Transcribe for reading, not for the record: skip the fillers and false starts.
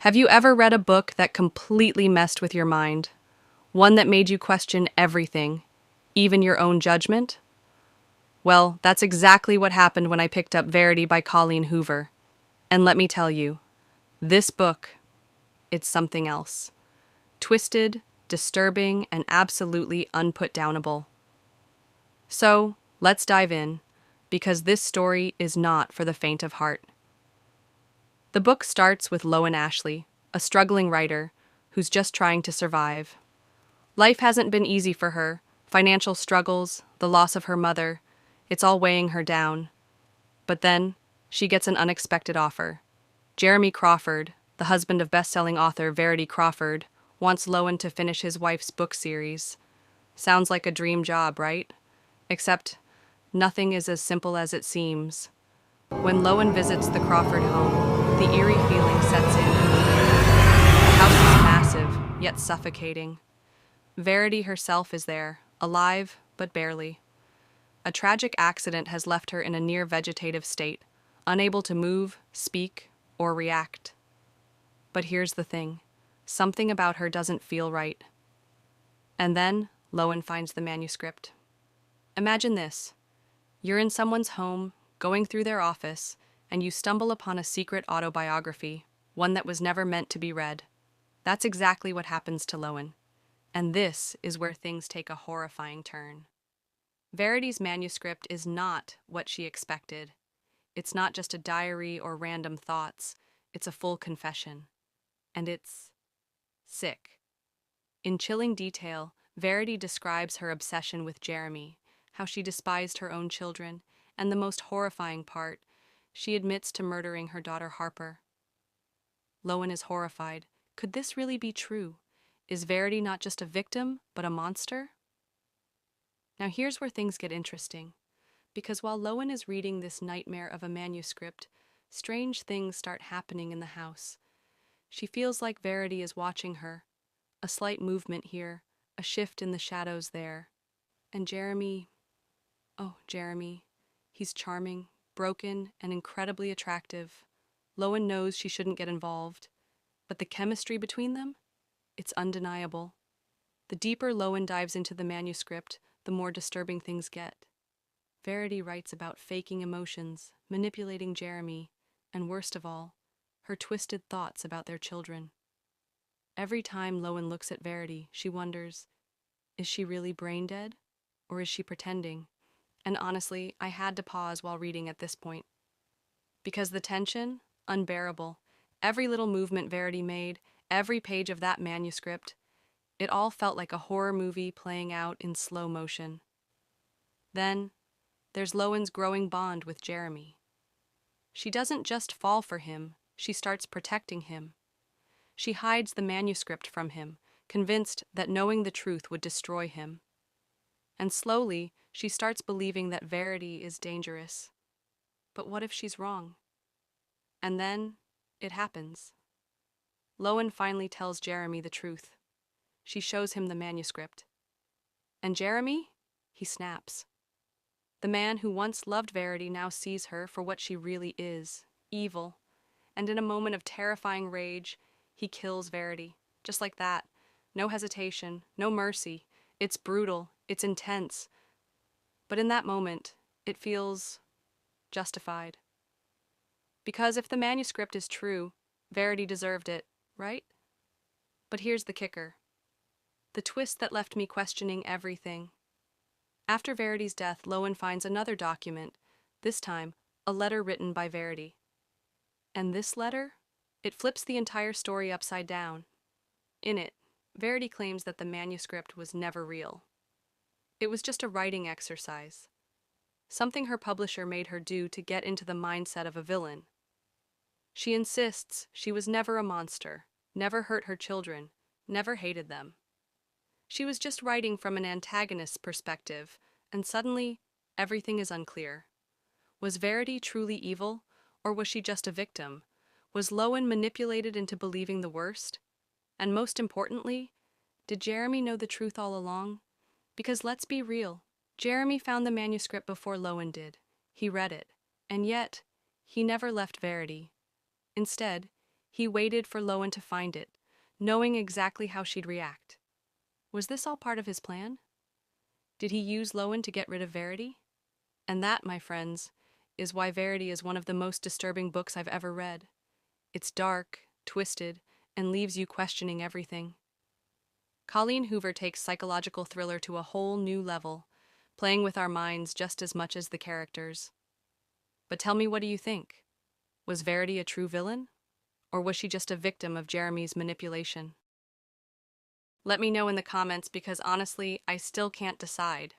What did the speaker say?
Have you ever read a book that completely messed with your mind? One that made you question everything, even your own judgment? Well, that's exactly what happened when I picked up Verity by Colleen Hoover. And let me tell you, this book, it's something else. Twisted, disturbing, and absolutely unputdownable. So, let's dive in, because this story is not for the faint of heart. The book starts with Lowen Ashley, a struggling writer who's just trying to survive. Life hasn't been easy for her. Financial struggles, the loss of her mother, it's all weighing her down. But then, she gets an unexpected offer. Jeremy Crawford, the husband of best-selling author Verity Crawford, wants Lowen to finish his wife's book series. Sounds like a dream job, right? Except, nothing is as simple as it seems. When Lowen visits the Crawford home, the eerie feeling sets in. The house is massive, yet suffocating. Verity herself is there, alive, but barely. A tragic accident has left her in a near vegetative state, unable to move, speak, or react. But here's the thing. Something about her doesn't feel right. And then, Lowen finds the manuscript. Imagine this. You're in someone's home, going through their office, and you stumble upon a secret autobiography, one that was never meant to be read. That's exactly what happens to Lowen. And this is where things take a horrifying turn. Verity's manuscript is not what she expected. It's not just a diary or random thoughts. It's a full confession. And it's sick. In chilling detail, Verity describes her obsession with Jeremy, how she despised her own children, and the most horrifying part, she admits to murdering her daughter Harper. Lowen is horrified. Could this really be true? Is Verity not just a victim, but a monster? Now here's where things get interesting. Because while Lowen is reading this nightmare of a manuscript, strange things start happening in the house. She feels like Verity is watching her. A slight movement here, a shift in the shadows there. And Jeremy, he's charming, broken, and incredibly attractive. Lowen knows she shouldn't get involved, but the chemistry between them? It's undeniable. The deeper Lowen dives into the manuscript, the more disturbing things get. Verity writes about faking emotions, manipulating Jeremy, and worst of all, her twisted thoughts about their children. Every time Lowen looks at Verity, she wonders, is she really brain dead? Or is she pretending? And honestly, I had to pause while reading at this point. Because the tension, unbearable. Every little movement Verity made, every page of that manuscript, it all felt like a horror movie playing out in slow motion. Then, there's Lowen's growing bond with Jeremy. She doesn't just fall for him, she starts protecting him. She hides the manuscript from him, convinced that knowing the truth would destroy him. And slowly, she starts believing that Verity is dangerous. But what if she's wrong? And then, it happens. Lowen finally tells Jeremy the truth. She shows him the manuscript. And Jeremy? He snaps. The man who once loved Verity now sees her for what she really is, evil. And in a moment of terrifying rage, he kills Verity. Just like that. No hesitation, no mercy. It's brutal, it's intense. But in that moment, it feels justified. Because if the manuscript is true, Verity deserved it, right? But here's the kicker. The twist that left me questioning everything. After Verity's death, Lowen finds another document, this time, a letter written by Verity. And this letter? It flips the entire story upside down. In it, Verity claims that the manuscript was never real. It was just a writing exercise, something her publisher made her do to get into the mindset of a villain. She insists she was never a monster, never hurt her children, never hated them. She was just writing from an antagonist's perspective, and suddenly, everything is unclear. Was Verity truly evil, or was she just a victim? Was Lowen manipulated into believing the worst? And most importantly, did Jeremy know the truth all along? Because let's be real, Jeremy found the manuscript before Lowen did. He read it, and yet, he never left Verity. Instead, He waited for Lowen to find it, knowing exactly how she'd react. Was this all part of his plan? Did he use Lowen to get rid of Verity? And that, my friends, is why Verity is one of the most disturbing books I've ever read. It's dark, twisted, and leaves you questioning everything. Colleen Hoover takes psychological thriller to a whole new level, playing with our minds just as much as the characters. But tell me, what do you think? Was Verity a true villain? Or was she just a victim of Jeremy's manipulation? Let me know in the comments because honestly, I still can't decide.